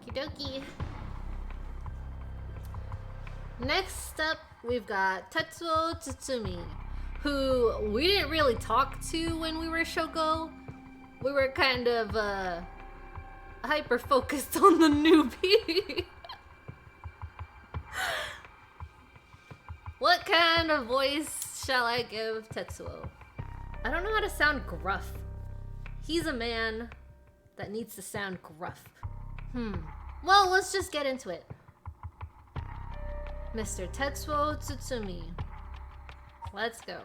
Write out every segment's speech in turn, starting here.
Okie dokie. Next up, we've got Tetsuo Tsutsumi, who we didn't really talk to when we were Shogo. We were kind of hyper focused on the newbie. What kind of voice shall I give Tetsuo? I don't know how to sound gruff. He's a man that needs to sound gruff. Well, let's just get into it. Mr. Tetsuo Tsutsumi. Let's go.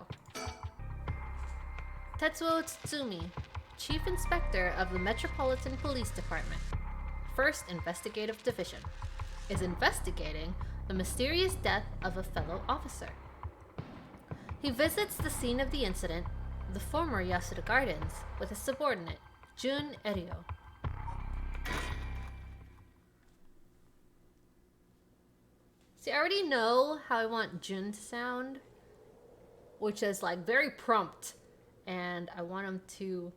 Tetsuo Tsutsumi, Chief Inspector of the Metropolitan Police Department, 1st Investigative Division, is investigating the mysterious death of a fellow officer. He visits the scene of the incident, the former Yasuda Gardens, with his subordinate, Jun Eryo. See, I already know how I want Jun to sound, which is like very prompt, and I want you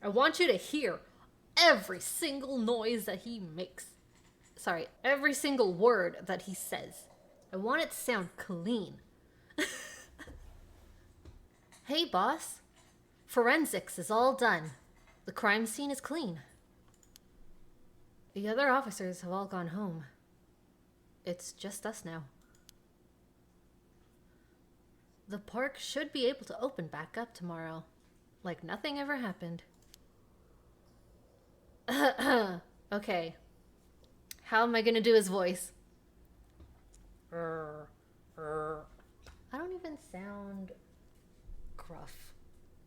to hear every single noise that he makes. Sorry, every single word that he says. I want it to sound clean. Hey, boss. Forensics is all done. The crime scene is clean. The other officers have all gone home. It's just us now. The park should be able to open back up tomorrow, like nothing ever happened. Okay. How am I gonna do his voice? I don't even sound gruff.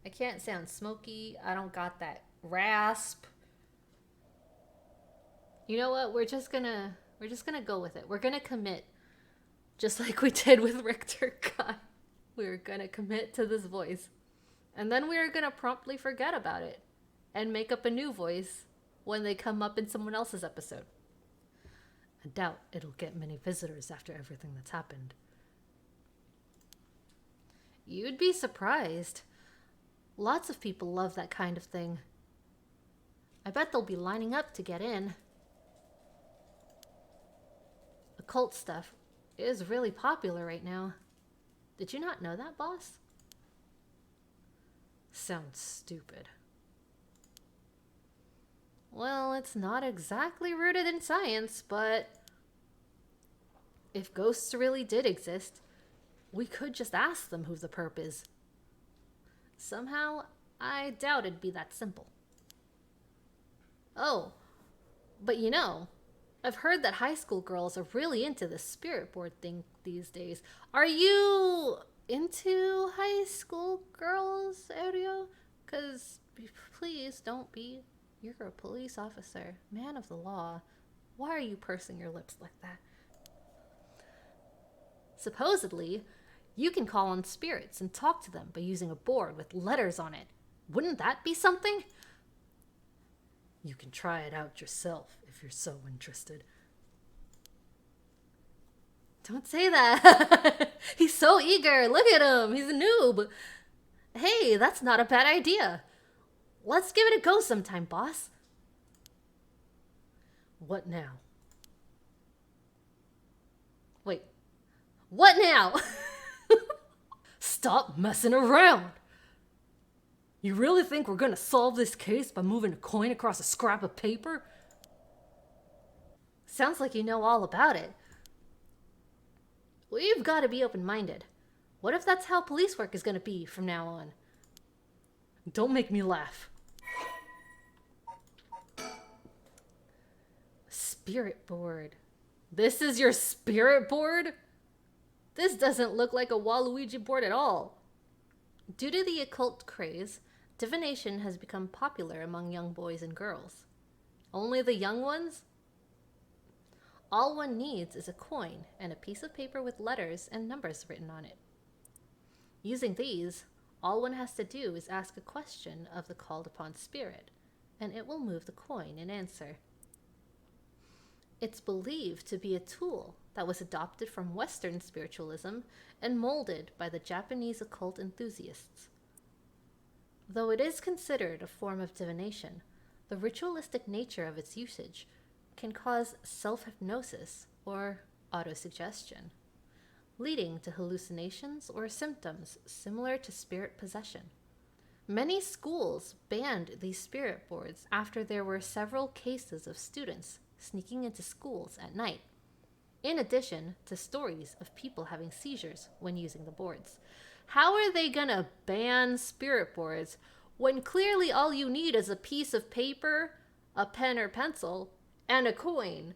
I can't sound smoky. I don't got that rasp. You know what? We're just gonna go with it. We're gonna commit, just like we did with Richter Kai. We're gonna commit to this voice, and then we're gonna promptly forget about it and make up a new voice when they come up in someone else's episode. I doubt it'll get many visitors after everything that's happened. You'd be surprised. Lots of people love that kind of thing. I bet they'll be lining up to get in. Occult stuff is really popular right now. Did you not know that, boss? Sounds stupid. Well, it's not exactly rooted in science, but if ghosts really did exist, we could just ask them who the perp is. Somehow, I doubt it'd be that simple. Oh, but you know, I've heard that high school girls are really into the spirit board thing these days. Are you into high school girls, Eryo? 'Cause please don't be. You're a police officer, man of the law. Why are you pursing your lips like that? Supposedly, you can call on spirits and talk to them by using a board with letters on it. Wouldn't that be something? You can try it out yourself if you're so interested. Don't say that. He's so eager. Look at him. He's a noob. Hey, that's not a bad idea. Let's give it a go sometime, boss. What now? Wait. What now? Stop messing around. You really think we're gonna solve this case by moving a coin across a scrap of paper? Sounds like you know all about it. We've got to be open-minded. What if that's how police work is gonna be from now on? Don't make me laugh. Spirit board. This is your spirit board? This doesn't look like a Waluigi board at all. Due to the occult craze, divination has become popular among young boys and girls. Only the young ones? All one needs is a coin and a piece of paper with letters and numbers written on it. Using these, all one has to do is ask a question of the called upon spirit, and it will move the coin in answer. It's believed to be a tool that was adopted from Western spiritualism and molded by the Japanese occult enthusiasts. Though it is considered a form of divination, the ritualistic nature of its usage can cause self-hypnosis or autosuggestion, leading to hallucinations or symptoms similar to spirit possession. Many schools banned these spirit boards after there were several cases of students sneaking into schools at night, in addition to stories of people having seizures when using the boards. How are they gonna ban spirit boards when clearly all you need is a piece of paper, a pen or pencil, and a coin?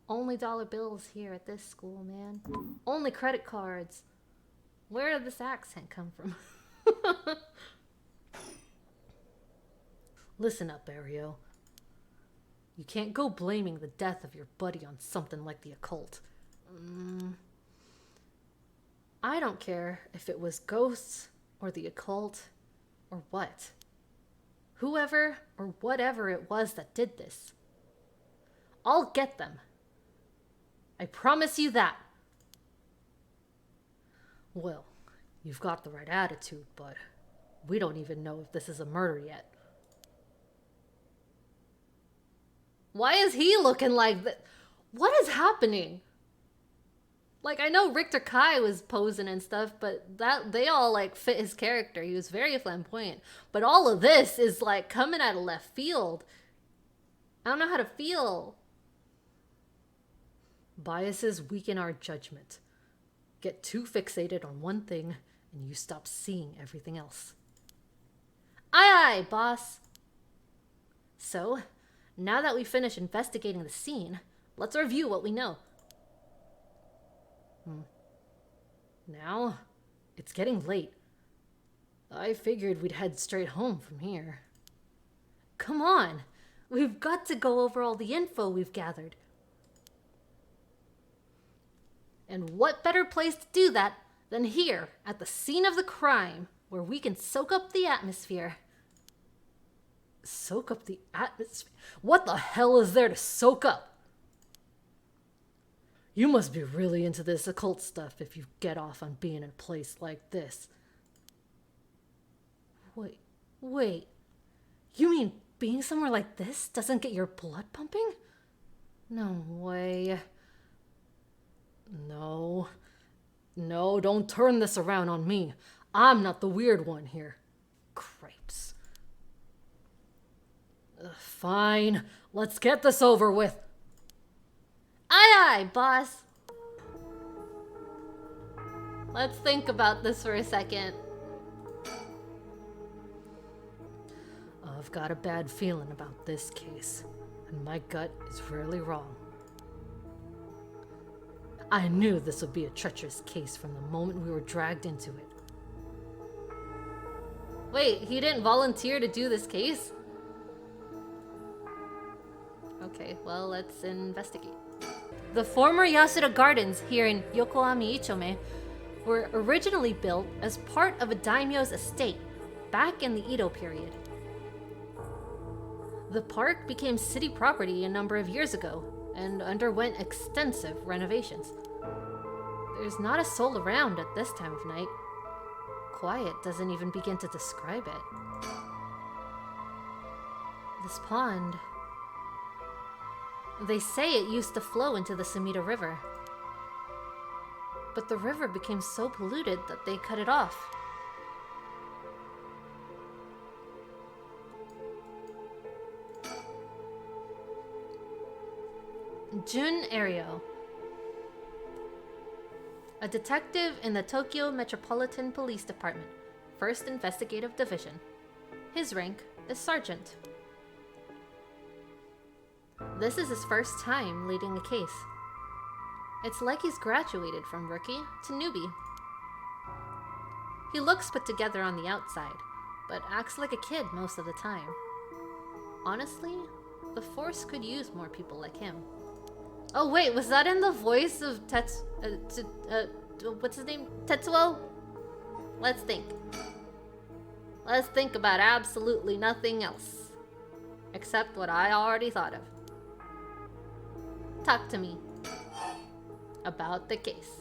Only dollar bills here at this school, man. Only credit cards. Where did this accent come from? Listen up, Ario. You can't go blaming the death of your buddy on something like the occult. I don't care if it was ghosts or the occult or what. Whoever or whatever it was that did this. I'll get them. I promise you that. Well, you've got the right attitude, but we don't even know if this is a murder yet. Why is he looking like that? What is happening? Like, I know Richter Kai was posing and stuff, but that they all like fit his character. He was very flamboyant. But all of this is like coming out of left field. I don't know how to feel. Biases weaken our judgment. Get too fixated on one thing and you stop seeing everything else. Aye, aye, boss. So, now that we finish investigating the scene, let's review what we know. Now, it's getting late. I figured we'd head straight home from here. Come on, we've got to go over all the info we've gathered. And what better place to do that than here at the scene of the crime, where we can soak up the atmosphere. Soak up the atmosphere? What the hell is there to soak up? You must be really into this occult stuff if you get off on being in a place like this. Wait. You mean being somewhere like this doesn't get your blood pumping? No way. No, don't turn this around on me. I'm not the weird one here. Cripes. Fine, let's get this over with. Aye, aye, boss. Let's think about this for a second. I've got a bad feeling about this case, and my gut is rarely wrong. I knew this would be a treacherous case from the moment we were dragged into it. Wait, he didn't volunteer to do this case? Okay, well, let's investigate. The former Yasuda Gardens here in Yokohama Ichome were originally built as part of a daimyo's estate back in the Edo period. The park became city property a number of years ago and underwent extensive renovations. There's not a soul around at this time of night. Quiet doesn't even begin to describe it. This pond... They say it used to flow into the Sumida River. But the river became so polluted that they cut it off. Jun Ario, a detective in the Tokyo Metropolitan Police Department, 1st Investigative Division. His rank is Sergeant. This is his first time leading a case. It's like he's graduated from rookie to newbie. He looks put together on the outside, but acts like a kid most of the time. Honestly, the force could use more people like him. Oh wait, was that in the voice of what's his name? Tetsuo? Let's think. Let's think about absolutely nothing else. Except what I already thought of. Talk to me about the case.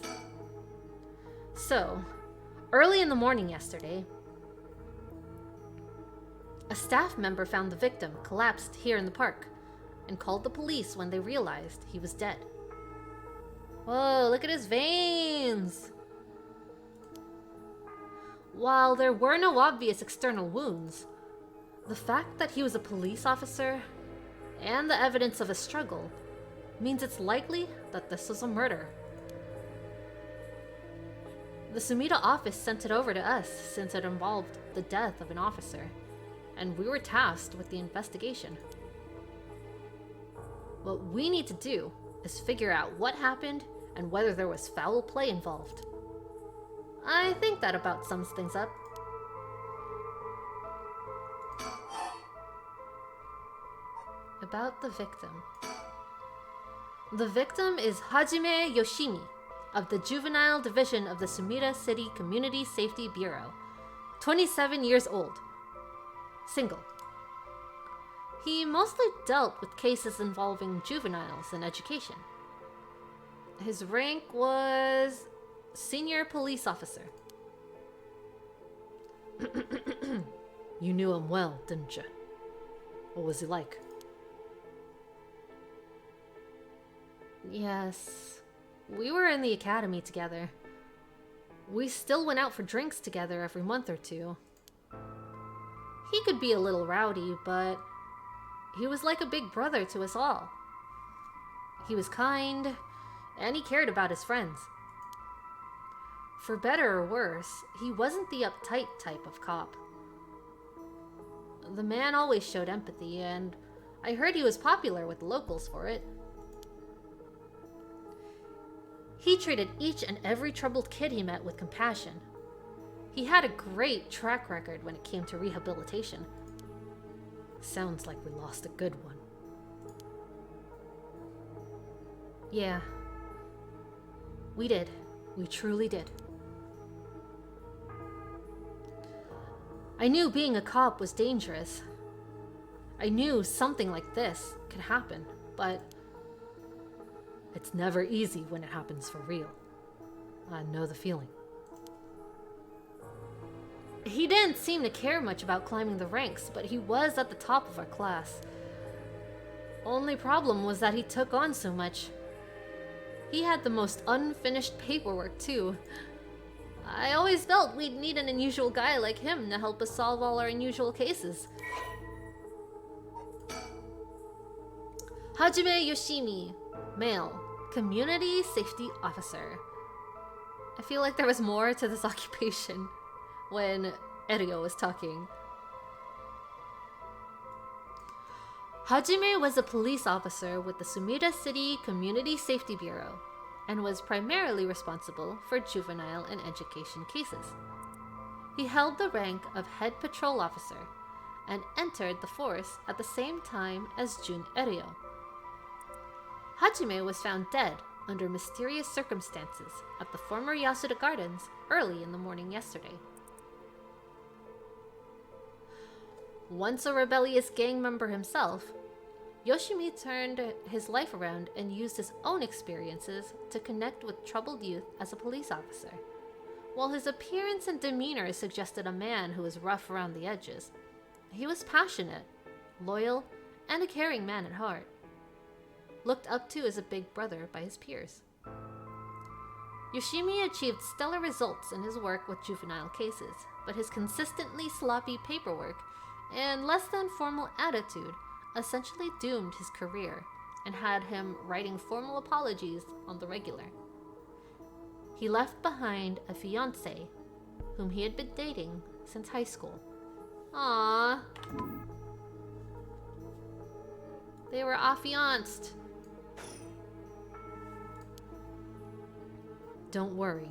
So, early in the morning yesterday, a staff member found the victim collapsed here in the park, and called the police when they realized he was dead. Whoa, look at his veins! While there were no obvious external wounds, the fact that he was a police officer and the evidence of a struggle means it's likely that this was a murder. The Sumida office sent it over to us since it involved the death of an officer, and we were tasked with the investigation. What we need to do is figure out what happened and whether there was foul play involved. I think that about sums things up. About the victim. The victim is Hajime Yoshimi of the Juvenile Division of the Sumida City Community Safety Bureau, 27 years old, single. He mostly dealt with cases involving juveniles in education. His rank was senior police officer. You knew him well, didn't you? What was he like? Yes. We were in the academy together. We still went out for drinks together every month or two. He could be a little rowdy, but he was like a big brother to us all. He was kind, and he cared about his friends. For better or worse, he wasn't the uptight type of cop. The man always showed empathy, and I heard he was popular with the locals for it. He treated each and every troubled kid he met with compassion. He had a great track record when it came to rehabilitation. Sounds like we lost a good one. Yeah. We did. We truly did. I knew being a cop was dangerous. I knew something like this could happen, but it's never easy when it happens for real. I know the feeling. He didn't seem to care much about climbing the ranks, but he was at the top of our class. Only problem was that he took on so much. He had the most unfinished paperwork, too. I always felt we'd need an unusual guy like him to help us solve all our unusual cases. Hajime Yoshimi, male, community safety officer. I feel like there was more to this occupation when Eryo was talking. Hajime was a police officer with the Sumida City Community Safety Bureau and was primarily responsible for juvenile and education cases. He held the rank of head patrol officer and entered the force at the same time as Jun Eryo. Hajime was found dead under mysterious circumstances at the former Yasuda Gardens early in the morning yesterday. Once a rebellious gang member himself, Yoshimi turned his life around and used his own experiences to connect with troubled youth as a police officer. While his appearance and demeanor suggested a man who was rough around the edges, he was passionate, loyal, and a caring man at heart. Looked up to as a big brother by his peers. Yoshimi achieved stellar results in his work with juvenile cases, but his consistently sloppy paperwork and less than formal attitude essentially doomed his career and had him writing formal apologies on the regular. He left behind a fiancée whom he had been dating since high school. Aww. They were affianced. Don't worry,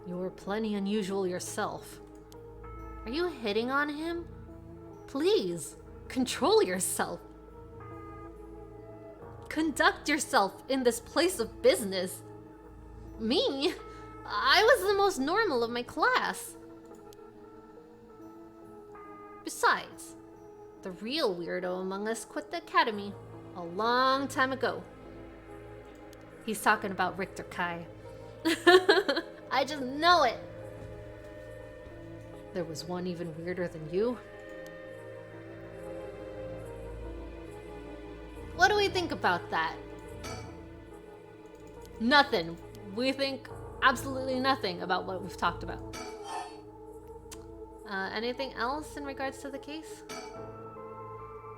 you're plenty unusual yourself. Are you hitting on him? Please, control yourself. Conduct yourself in this place of business. Me? I was the most normal of my class. Besides, the real weirdo among us quit the academy a long time ago. He's talking about Richter Kai. I just know it. There was one even weirder than you. What are we think about that? Nothing. We think absolutely nothing about what we've talked about. Anything else in regards to the case?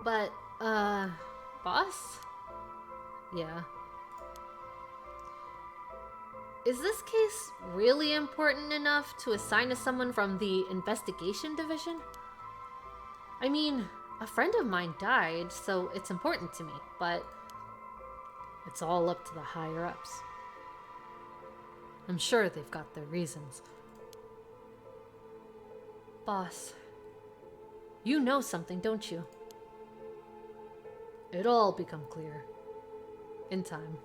But, boss? Yeah. Is this case really important enough to assign to someone from the investigation division? I mean, a friend of mine died, so it's important to me, but it's all up to the higher-ups. I'm sure they've got their reasons. Boss, you know something, don't you? It'll all become clear. In time.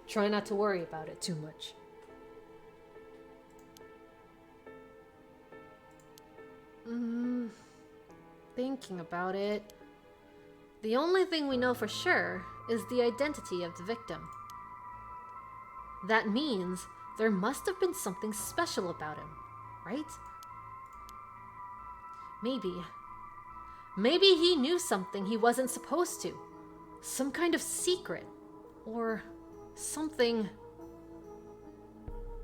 Try not to worry about it too much. Thinking about it, the only thing we know for sure is the identity of the victim. That means there must have been something special about him, right? Maybe he knew something he wasn't supposed to. Some kind of secret. Or something.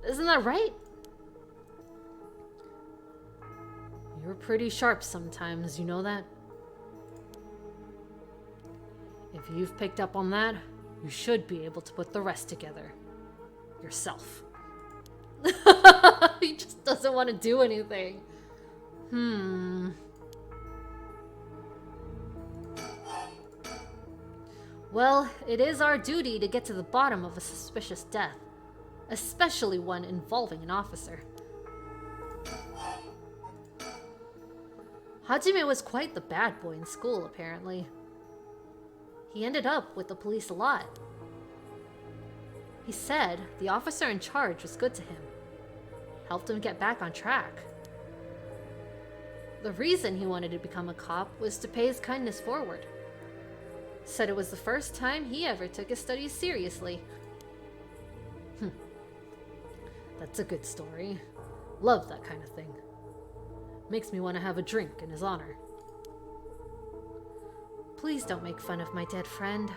Isn't that right? You're pretty sharp sometimes, you know that? If you've picked up on that, you should be able to put the rest together. Yourself. He just doesn't want to do anything. Well, it is our duty to get to the bottom of a suspicious death, especially one involving an officer. Hajime was quite the bad boy in school, apparently. He ended up with the police a lot. He said the officer in charge was good to him, helped him get back on track. The reason he wanted to become a cop was to pay his kindness forward. Said it was the first time he ever took his studies seriously. That's a good story. Love that kind of thing. Makes me want to have a drink in his honor. Please don't make fun of my dead friend.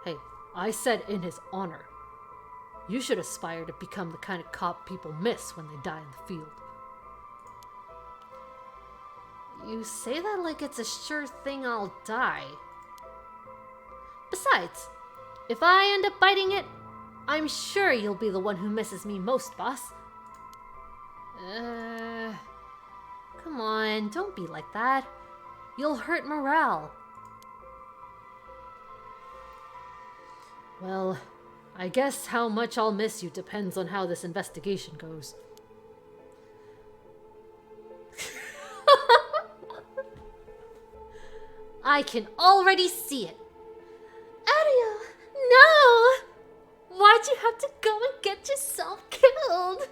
Hey, I said in his honor. You should aspire to become the kind of cop people miss when they die in the field. You say that like it's a sure thing I'll die. Besides, if I end up biting it, I'm sure you'll be the one who misses me most, boss. Come on, don't be like that. You'll hurt morale. Well, I guess how much I'll miss you depends on how this investigation goes. I can already see it. Ariel, no! Why'd you have to go and get yourself killed?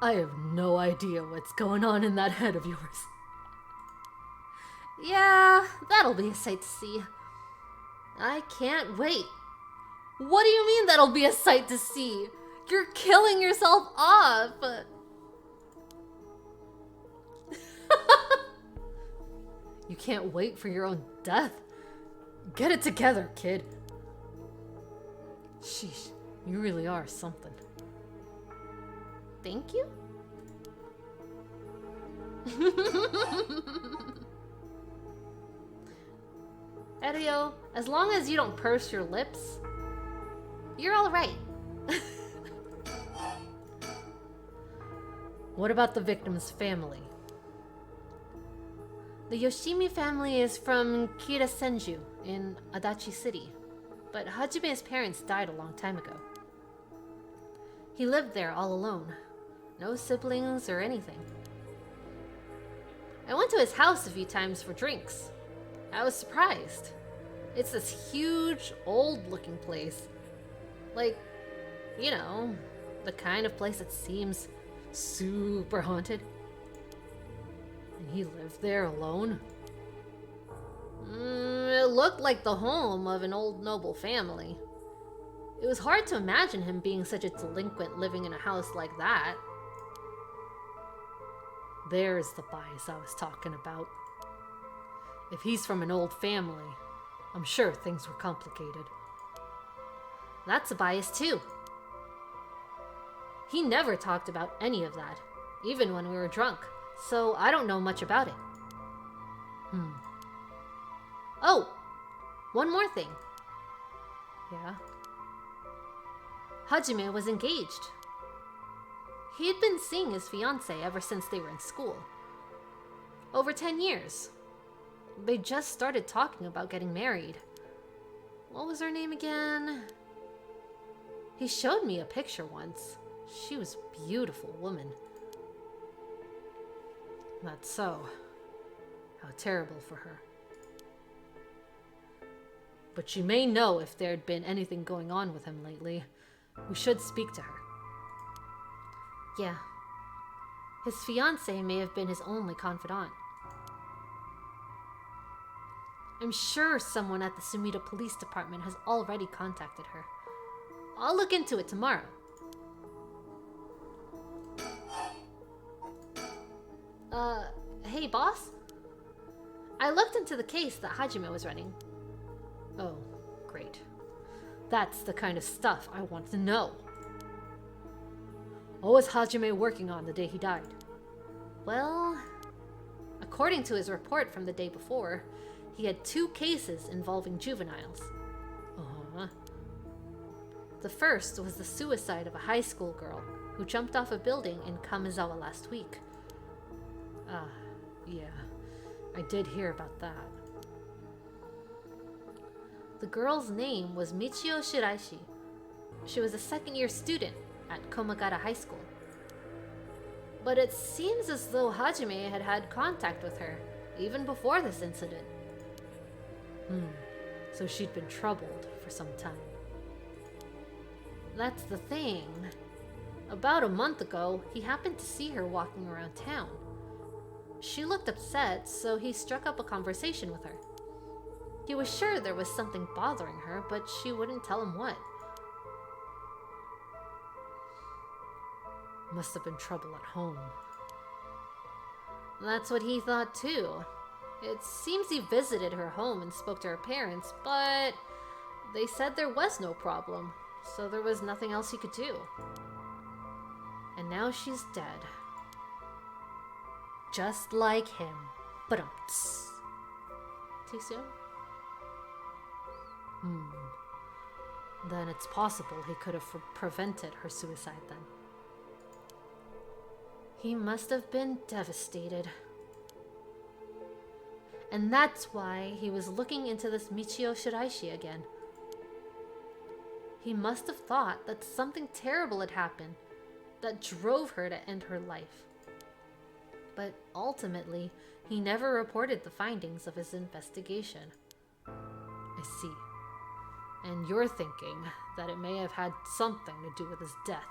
I have no idea what's going on in that head of yours. Yeah, that'll be a sight to see. I can't wait. What do you mean that'll be a sight to see? You're killing yourself off. You can't wait for your own death? Get it together, kid. Sheesh, you really are something. Thank you? Erio, as long as you don't purse your lips, you're alright. What about the victim's family? The Yoshimi family is from Kirasenju in Adachi City, but Hajime's parents died a long time ago. He lived there all alone, no siblings or anything. I went to his house a few times for drinks. I was surprised. It's this huge, old-looking place. Like, you know, the kind of place that seems super haunted. And he lived there alone? It looked like the home of an old noble family. It was hard to imagine him being such a delinquent living in a house like that. There's the bias I was talking about. If he's from an old family, I'm sure things were complicated. That's a bias too. He never talked about any of that, even when we were drunk, so I don't know much about it. Oh, one more thing. Yeah? Hajime was engaged. He had been seeing his fiancée ever since they were in school. Over 10 years. They just started talking about getting married. What was her name again? He showed me a picture once. She was a beautiful woman. That's so. How terrible for her. But she may know if there'd been anything going on with him lately. We should speak to her. Yeah. His fiancée may have been his only confidant. I'm sure someone at the Sumida Police Department has already contacted her. I'll look into it tomorrow. Hey boss? I looked into the case that Hajime was running. Oh, great. That's the kind of stuff I want to know. What was Hajime working on the day he died? Well, according to his report from the day before, he had 2 cases involving juveniles. The first was the suicide of a high school girl who jumped off a building in Kamizawa last week. Yeah, I did hear about that. The girl's name was Michio Shiraishi. She was a second-year student at Komagata High School. But it seems as though Hajime had had contact with her, even before this incident. So she'd been troubled for some time. That's the thing. About a month ago, he happened to see her walking around town. She looked upset, so he struck up a conversation with her. He was sure there was something bothering her, but she wouldn't tell him what. Must have been trouble at home. That's what he thought too. It seems he visited her home and spoke to her parents, but they said there was no problem, so there was nothing else he could do. And now she's dead. Just like him. Ba-dum-ts. Too soon? Then it's possible he could have prevented her suicide then. He must have been devastated. And that's why he was looking into this Michio Shiraishi again. He must have thought that something terrible had happened that drove her to end her life. But ultimately, he never reported the findings of his investigation. I see. And you're thinking that it may have had something to do with his death.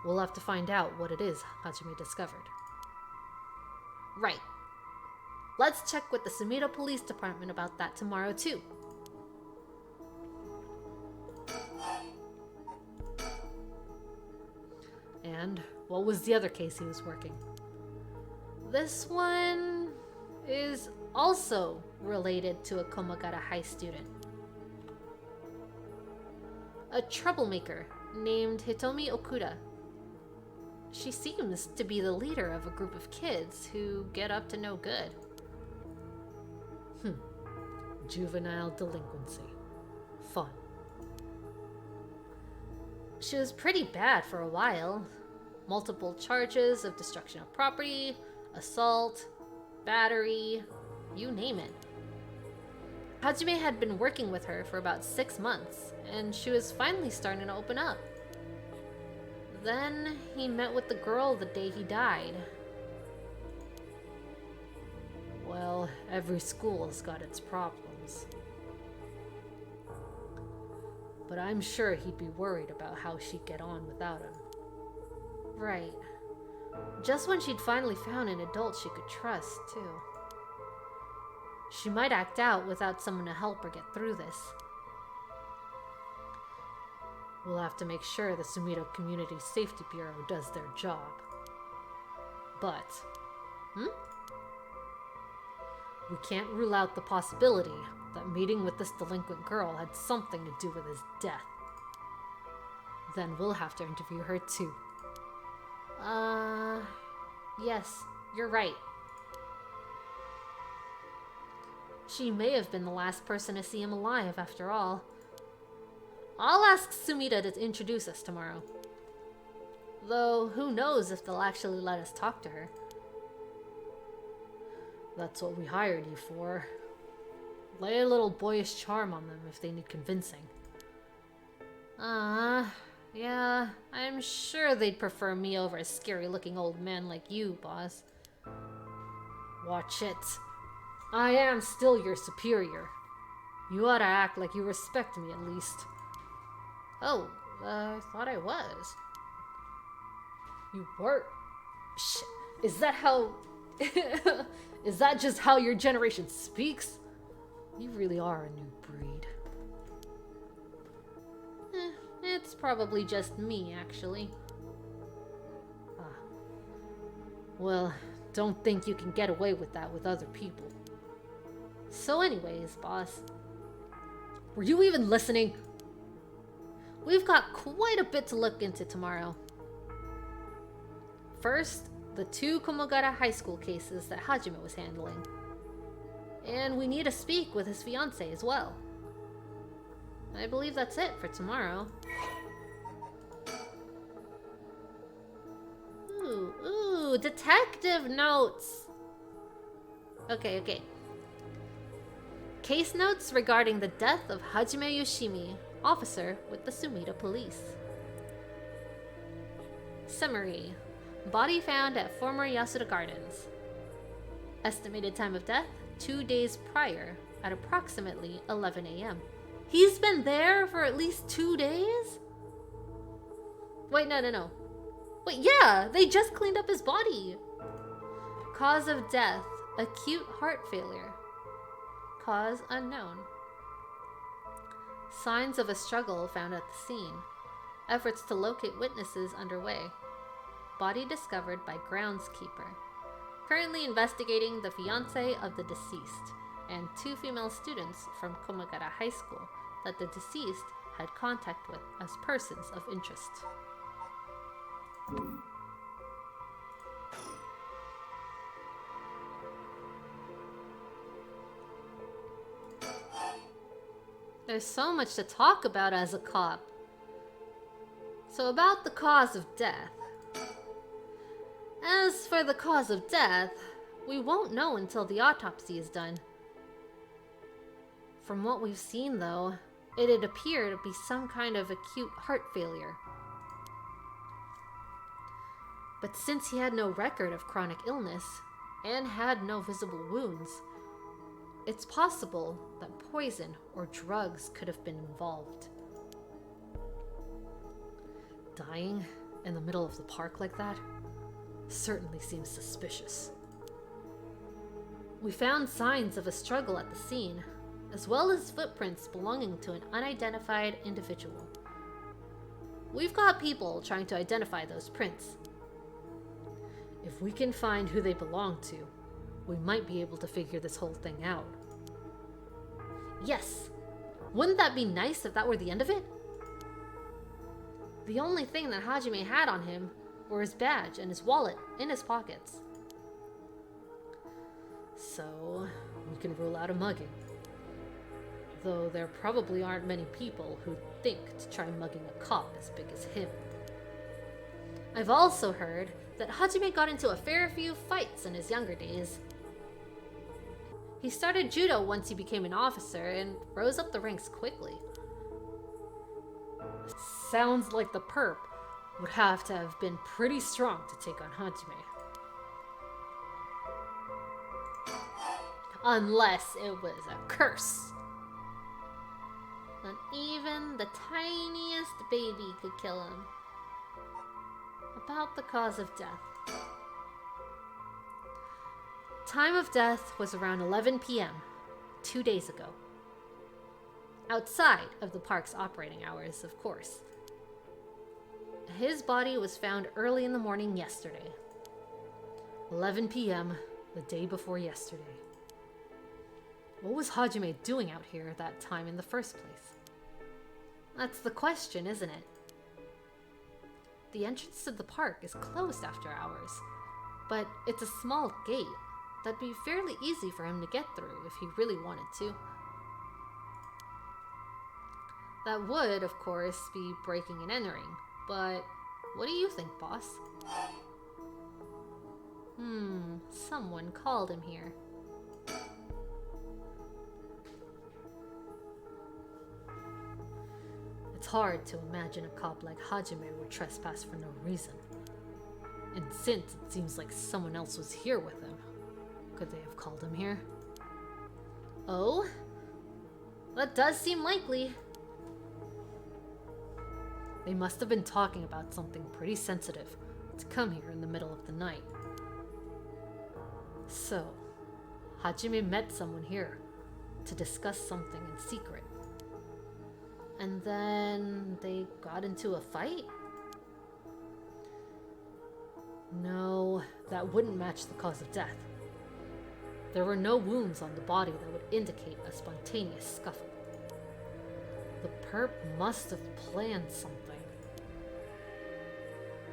We'll have to find out what it is Hajime discovered. Right. Let's check with the Sumida Police Department about that tomorrow too. And what was the other case he was working? This one is also related to a Komagata High student. A troublemaker named Hitomi Okuda. She seems to be the leader of a group of kids who get up to no good. Juvenile delinquency. Fun. She was pretty bad for a while. Multiple charges of destruction of property, assault, battery, you name it. Hajime had been working with her for about 6 months, and she was finally starting to open up. Then he met with the girl the day he died. Well, every school's got its problems. But I'm sure he'd be worried about how she'd get on without him. Right. Just when she'd finally found an adult she could trust, too. She might act out without someone to help her get through this. We'll have to make sure the Sumida Community Safety Bureau does their job. But, we can't rule out the possibility that meeting with this delinquent girl had something to do with his death. Then we'll have to interview her too. Yes, you're right. She may have been the last person to see him alive, after all. I'll ask Sumida to introduce us tomorrow. Though, who knows if they'll actually let us talk to her. That's what we hired you for. Lay a little boyish charm on them if they need convincing. Yeah, I'm sure they'd prefer me over a scary-looking old man like you, boss. Watch it. I am still your superior. You ought to act like you respect me, at least. Oh, I thought I was. You were? Shit. Is that how... Is that just how your generation speaks? You really are a new breed. It's probably just me, actually. Well, don't think you can get away with that with other people. So anyways, boss. Were you even listening? We've got quite a bit to look into tomorrow. First, the 2 Komogara High School cases that Hajime was handling. And we need to speak with his fiancée as well. I believe that's it for tomorrow. Ooh, detective notes! Okay. Case notes regarding the death of Hajime Yoshimi, officer with the Sumida Police. Summary. Body found at former Yasuda Gardens. Estimated time of death, 2 days prior, at approximately 11 a.m. He's been there for at least 2 days? Wait, no. Wait, yeah, they just cleaned up his body. Cause of death, acute heart failure. Cause unknown. Signs of a struggle found at the scene. Efforts to locate witnesses underway. Body discovered by groundskeeper. Currently investigating the fiancé of the deceased and 2 female students from Komogara High School that the deceased had contact with as persons of interest. There's so much to talk about as a cop. So about the cause of death. As for the cause of death, we won't know until the autopsy is done. From what we've seen, though, it'd appear to be some kind of acute heart failure. But since he had no record of chronic illness, and had no visible wounds, it's possible that poison or drugs could have been involved. Dying in the middle of the park like that certainly seems suspicious. We found signs of a struggle at the scene, as well as footprints belonging to an unidentified individual. We've got people trying to identify those prints. If we can find who they belong to, we might be able to figure this whole thing out. Yes! Wouldn't that be nice if that were the end of it? The only thing that Hajime had on him were his badge and his wallet in his pockets. So, we can rule out a mugging. Though there probably aren't many people who'd think to try mugging a cop as big as him. I've also heard that Hajime got into a fair few fights in his younger days. He started judo once he became an officer and rose up the ranks quickly. Sounds like the perp would have to have been pretty strong to take on Hajime. Unless it was a curse. And even the tiniest baby could kill him. About the cause of death. Time of death was around 11 p.m., 2 days ago. Outside of the park's operating hours, of course. His body was found early in the morning yesterday. 11 p.m., the day before yesterday. What was Hajime doing out here at that time in the first place? That's the question, isn't it? The entrance to the park is closed after hours, but it's a small gate that'd be fairly easy for him to get through if he really wanted to. That would, of course, be breaking and entering, but what do you think, boss? Someone called him here. It's hard to imagine a cop like Hajime would trespass for no reason. And since it seems like someone else was here with him, could they have called him here? Oh? That does seem likely. They must have been talking about something pretty sensitive to come here in the middle of the night. So, Hajime met someone here to discuss something in secret. And then they got into a fight? No, that wouldn't match the cause of death. There were no wounds on the body that would indicate a spontaneous scuffle. The perp must have planned something.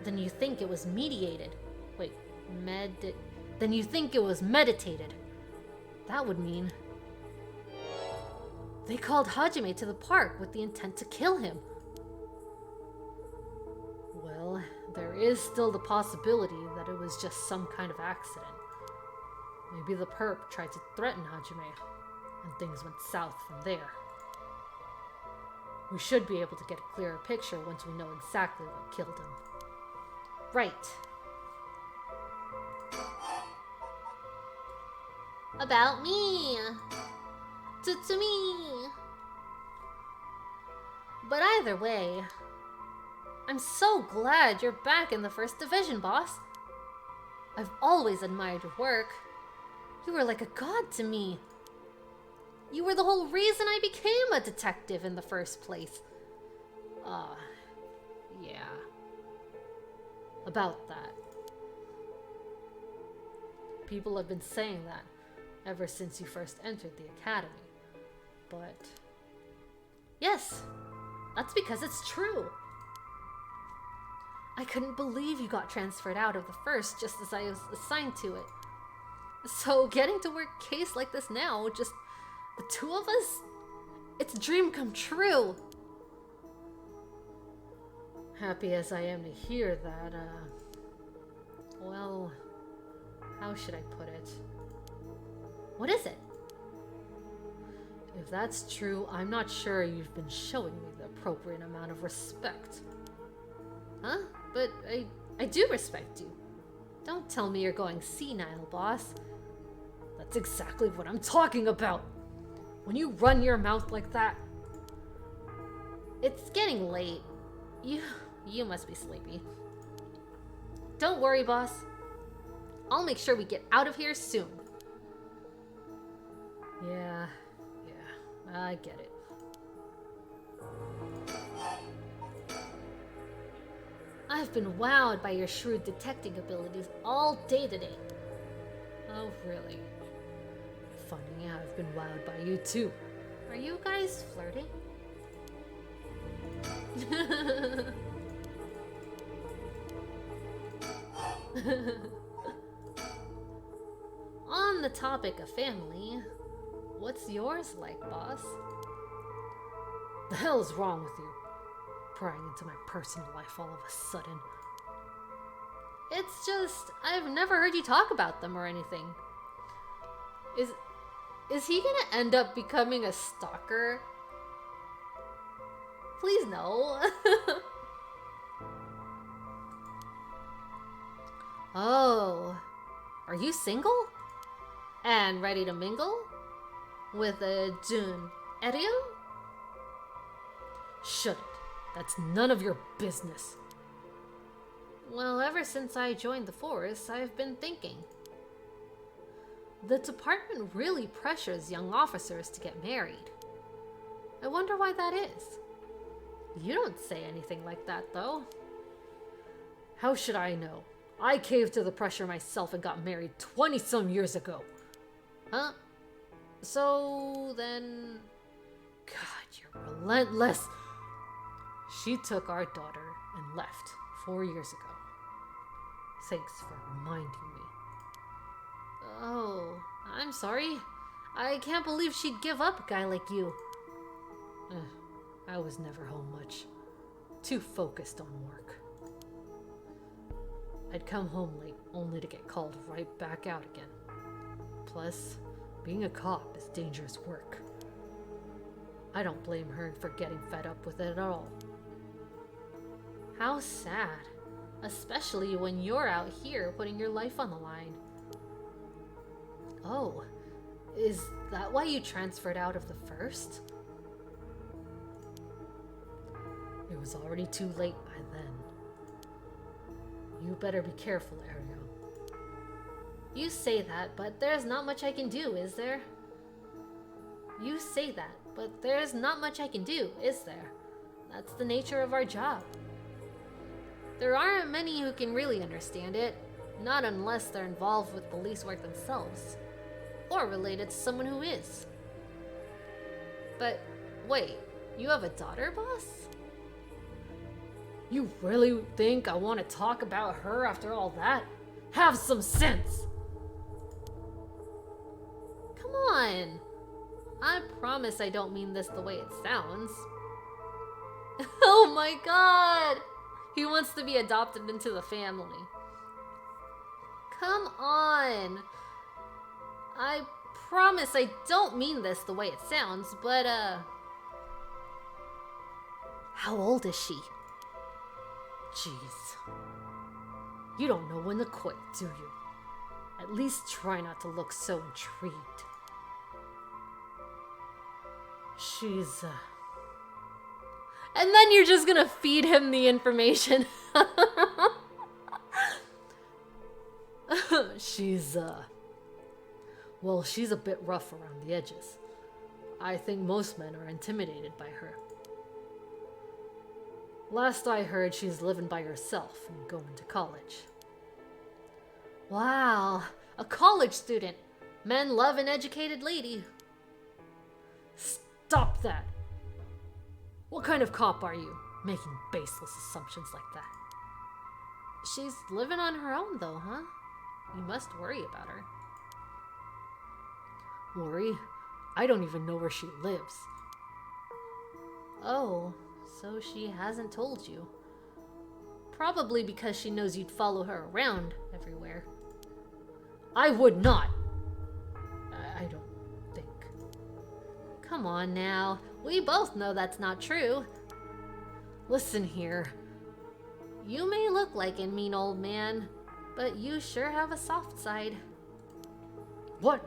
Then you think it was mediated. Wait, Then you think it was meditated. That would mean they called Hajime to the park with the intent to kill him. Well, there is still the possibility that it was just some kind of accident. Maybe the perp tried to threaten Hajime, and things went south from there. We should be able to get a clearer picture once we know exactly what killed him. Right. About me. To me. But either way, I'm so glad you're back in the First Division, boss. I've always admired your work. You were like a god to me. You were the whole reason I became a detective in the first place. Yeah. About that. People have been saying that ever since you first entered the academy. But yes, that's because it's true. I couldn't believe you got transferred out of the first just as I was assigned to it. So getting to work a case like this now, just the two of us, it's a dream come true. Happy as I am to hear that, well, how should I put it? What is it? If that's true, I'm not sure you've been showing me the appropriate amount of respect. Huh? But I do respect you. Don't tell me you're going senile, boss. That's exactly what I'm talking about. When you run your mouth like that. It's getting late. You must be sleepy. Don't worry, boss. I'll make sure we get out of here soon. Yeah, I get it. I've been wowed by your shrewd detecting abilities all day today. Oh, really? Funny, I've been wowed by you too. Are you guys flirting? On the topic of family, what's yours like, boss? The hell's wrong with you? Prying into my personal life all of a sudden. It's just, I've never heard you talk about them or anything. Is he gonna end up becoming a stalker? Please no. Oh, are you single? And ready to mingle? With a Jun Erio? Shouldn't. That's none of your business. Well, ever since I joined the force, I've been thinking. The department really pressures young officers to get married. I wonder why that is. You don't say anything like that, though. How should I know? I caved to the pressure myself and got married 20-some years ago. Huh? So then... God, you're relentless. She took our daughter and left 4 years ago. Thanks for reminding me. Oh, I'm sorry. I can't believe she'd give up a guy like you. I was never home much. Too focused on work. I'd come home late only to get called right back out again. Plus, being a cop is dangerous work. I don't blame her for getting fed up with it at all. How sad. Especially when you're out here putting your life on the line. Oh, is that why you transferred out of the first? It was already too late by then. You better be careful, Ariel. You say that, but there's not much I can do, is there? You say that, but there's not much I can do, is there? That's the nature of our job. There aren't many who can really understand it, not unless they're involved with police work themselves, or related to someone who is. But wait, you have a daughter, boss? You really think I want to talk about her after all that? Have some sense! Come on! I promise I don't mean this the way it sounds. Oh my god! He wants to be adopted into the family. Come on! I promise I don't mean this the way it sounds, but how old is she? Jeez. You don't know when to quit, do you? At least try not to look so intrigued. She's, And then you're just gonna feed him the information. She's, well, she's a bit rough around the edges. I think most men are intimidated by her. Last I heard, she's living by herself and going to college. Wow, a college student. Men love an educated lady. Stop that! What kind of cop are you, making baseless assumptions like that? She's living on her own though, huh? You must worry about her. Worry? I don't even know where she lives. Oh, so she hasn't told you. Probably because she knows you'd follow her around everywhere. I would not! I don't think. Come on now. We both know that's not true. Listen here. You may look like a mean old man, but you sure have a soft side. What?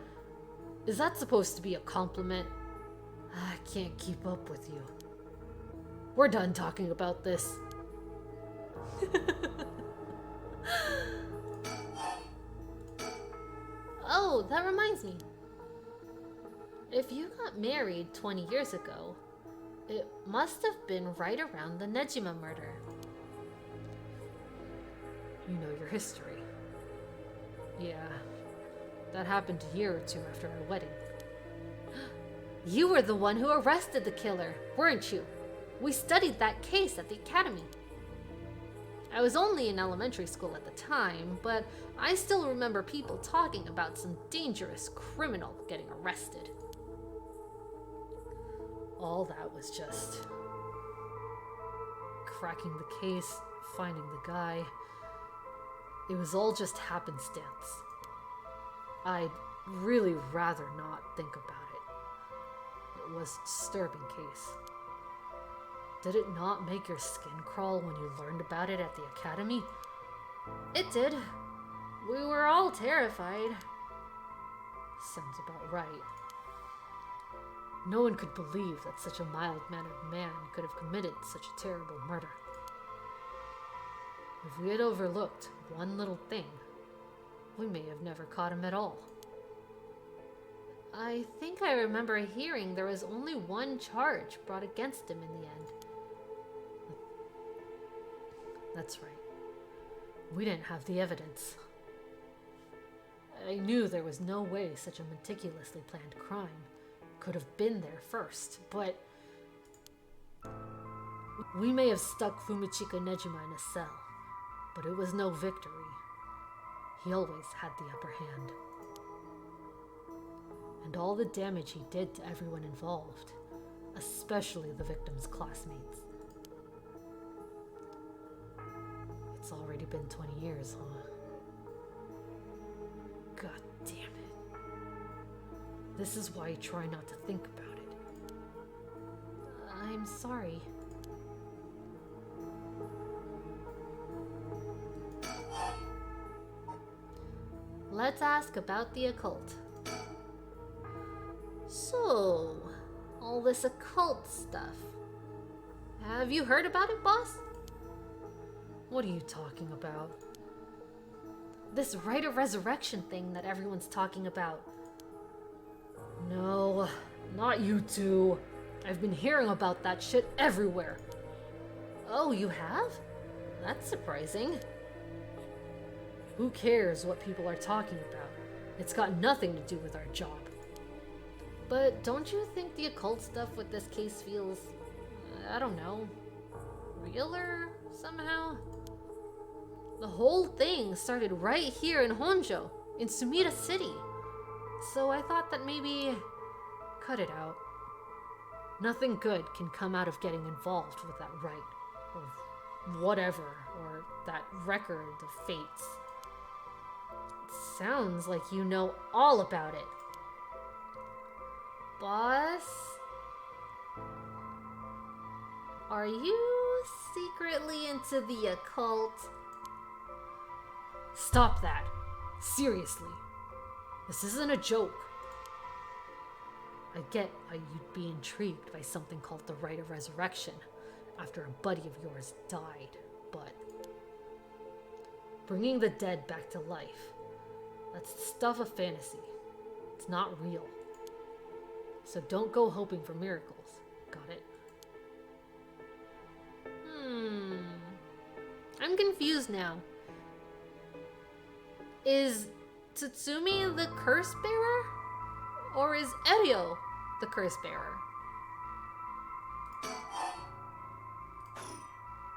Is that supposed to be a compliment? I can't keep up with you. We're done talking about this. Oh, that reminds me. If you got married 20 years ago, it must have been right around the Nejima murder. You know your history. Yeah, that happened a year or two after our wedding. You were the one who arrested the killer, weren't you? We studied that case at the academy. I was only in elementary school at the time, but I still remember people talking about some dangerous criminal getting arrested. All that was just cracking the case, finding the guy. It was all just happenstance. I'd really rather not think about it. It was a disturbing case. Did it not make your skin crawl when you learned about it at the academy? It did. We were all terrified. Sounds about right. No one could believe that such a mild-mannered man could have committed such a terrible murder. If we had overlooked one little thing, we may have never caught him at all. I think I remember hearing there was only one charge brought against him in the end. That's right. We didn't have the evidence. I knew there was no way such a meticulously planned crime could have been there first, but we may have stuck Fumichika Nejima in a cell, but it was no victory. He always had the upper hand. And all the damage he did to everyone involved, especially the victim's classmates. It's already been 20 years, huh? God damn it. This is why I try not to think about it. I'm sorry. Let's ask about the occult. So, all this occult stuff. Have you heard about it, boss? What are you talking about? This rite of resurrection thing that everyone's talking about. No, not you two. I've been hearing about that shit everywhere. Oh, you have? That's surprising. Who cares what people are talking about? It's got nothing to do with our job. But don't you think the occult stuff with this case feels, I don't know, realer somehow? The whole thing started right here in Honjo, in Sumida City. So I thought that maybe cut it out. Nothing good can come out of getting involved with that rite, or whatever, or that record of fates. It sounds like you know all about it. Boss? Are you secretly into the occult? Stop that. Seriously. This isn't a joke. I get why you'd be intrigued by something called the Rite of Resurrection after a buddy of yours died, but bringing the dead back to life, that's the stuff of fantasy. It's not real. So don't go hoping for miracles. Got it? I'm confused now. Is Tsutsumi the curse bearer? Or is Eryo the curse bearer?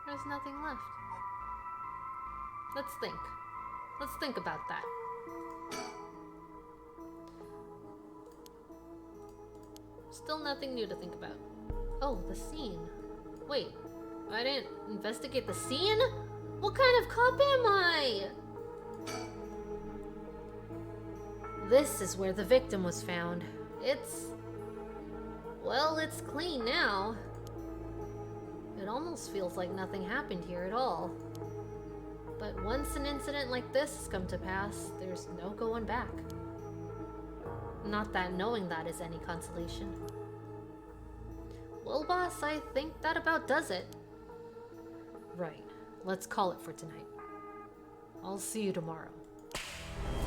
There's nothing left. Let's think. Let's think about that. Still nothing new to think about. Oh, the scene. Wait, I didn't investigate the scene? What kind of cop am I? This is where the victim was found. Well, it's clean now. It almost feels like nothing happened here at all. But once an incident like this has come to pass, there's no going back. Not that knowing that is any consolation. Well, boss, I think that about does it. Right. Let's call it for tonight. I'll see you tomorrow.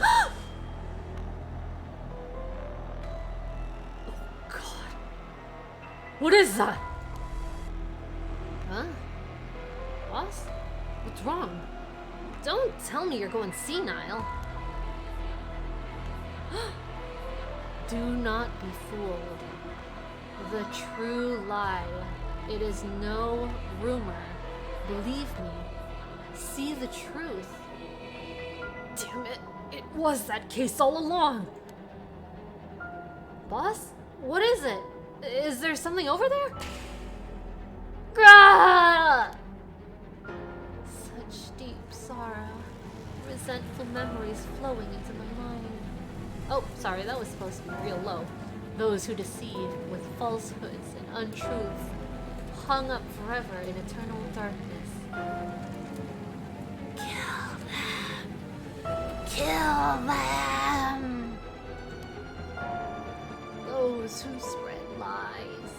Oh, God. What is that? Huh? Boss? What's wrong? Don't tell me you're going senile. Do not be fooled. The true lie. It is no rumor. Believe me. See the truth. Damn it. It was that case all along. Boss? What is it? Is there something over there? Grah! Such deep sorrow. Resentful memories flowing into my mind. Oh, sorry, that was supposed to be real low. Those who deceive with falsehoods and untruths, hung up forever in eternal darkness. Kill them! Kill them! Those who spread lies.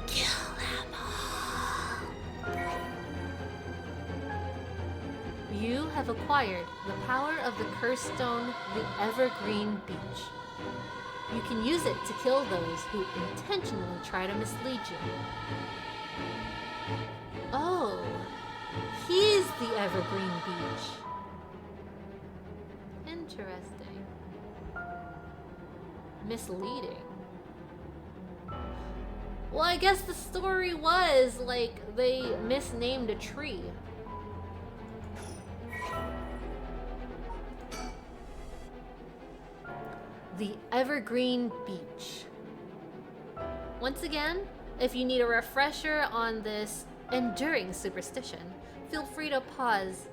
Kill them all! You have acquired the power of the Cursed Stone, the Evergreen Beach. You can use it to kill those who intentionally try to mislead you. Oh, he's the evergreen beach. Interesting. Misleading. Well, I guess the story was, like, they misnamed a tree. The Evergreen Beach. Once again, if you need a refresher on this enduring superstition, feel free to pause.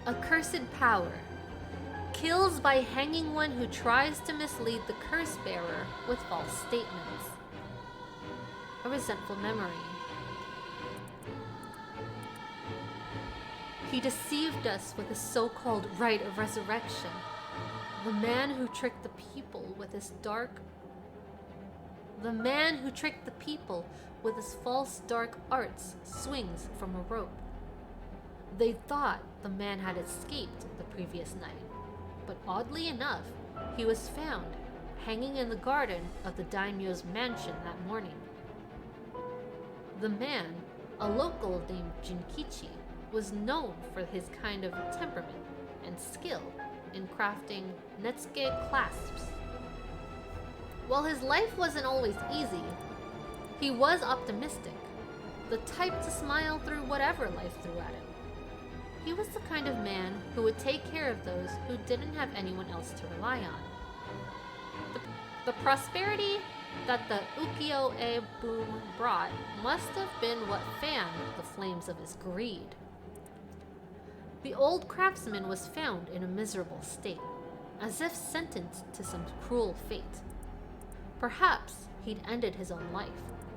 Accursed power. Kills by hanging one who tries to mislead the curse bearer with false statements. A resentful memory. He deceived us with his so-called rite of resurrection. The man who tricked the people with his false dark arts swings from a rope. They thought the man had escaped the previous night, but oddly enough, he was found hanging in the garden of the daimyo's mansion that morning. The man, a local named Jinkichi, was known for his kind of temperament and skill in crafting netsuke clasps. While his life wasn't always easy, he was optimistic, the type to smile through whatever life threw at him. He was the kind of man who would take care of those who didn't have anyone else to rely on. The prosperity that the ukiyo-e boom brought must have been what fanned the flames of his greed. The old craftsman was found in a miserable state, as if sentenced to some cruel fate. Perhaps he'd ended his own life,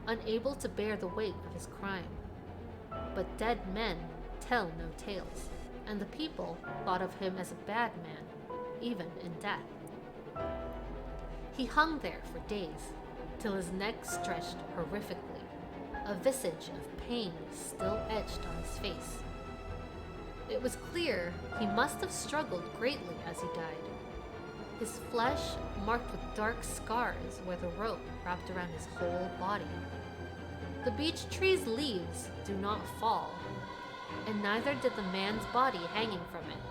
unable to bear the weight of his crime. But dead men tell no tales, and the people thought of him as a bad man, even in death. He hung there for days, till his neck stretched horrifically, a visage of pain still etched on his face. It was clear he must have struggled greatly as he died. His flesh marked with dark scars where the rope wrapped around his whole body. The beech tree's leaves do not fall, and neither did the man's body hanging from it,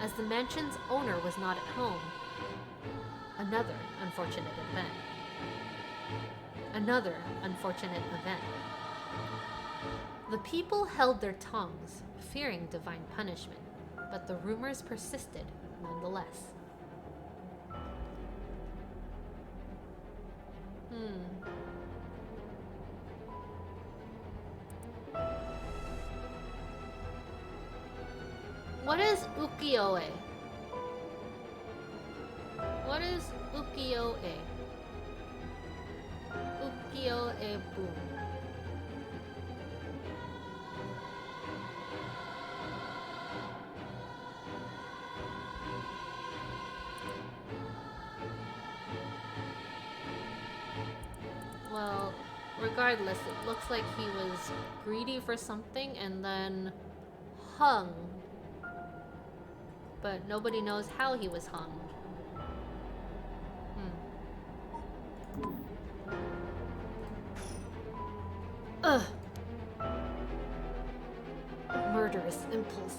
as the mansion's owner was not at home. Another unfortunate event. The people held their tongues, fearing divine punishment, but the rumors persisted nonetheless. What is ukiyo-e? What is ukiyo-e? Ukiyo-e boom. Well, regardless, it looks like he was greedy for something and then hung. But nobody knows how he was hung. Ugh. A murderous impulse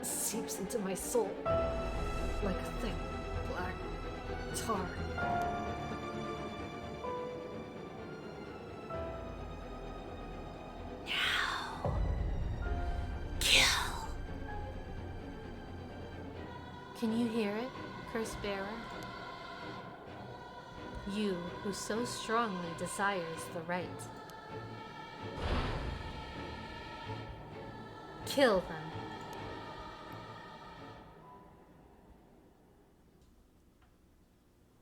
seeps into my soul like a thick black tar. Now, kill. Can you hear it, curse bearer? You who so strongly desires the right. Kill them.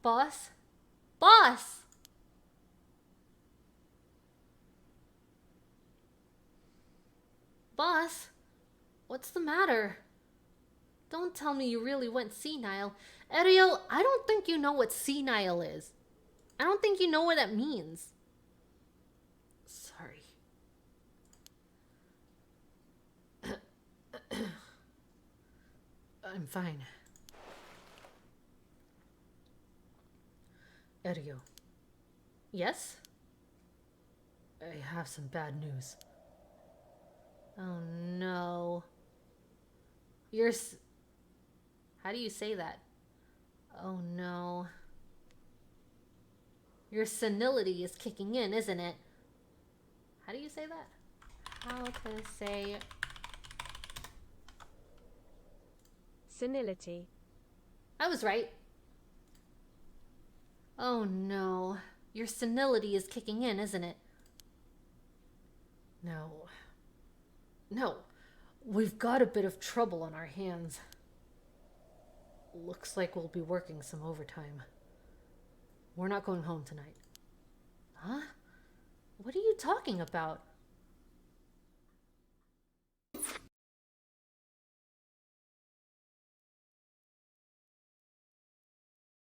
Boss? Boss! Boss? What's the matter? Don't tell me you really went senile. Erio, I don't think you know what senile is. I don't think you know what that means. Sorry. I'm fine. Erio, Yes? I have some bad news. Oh no. You're. How do you say that? Oh no. Your senility is kicking in, isn't it? How do you say that? How to say. Senility. I was right. Oh no. Your senility is kicking in, isn't it? No. No. We've got a bit of trouble on our hands. Looks like we'll be working some overtime. We're not going home tonight. Huh? What are you talking about?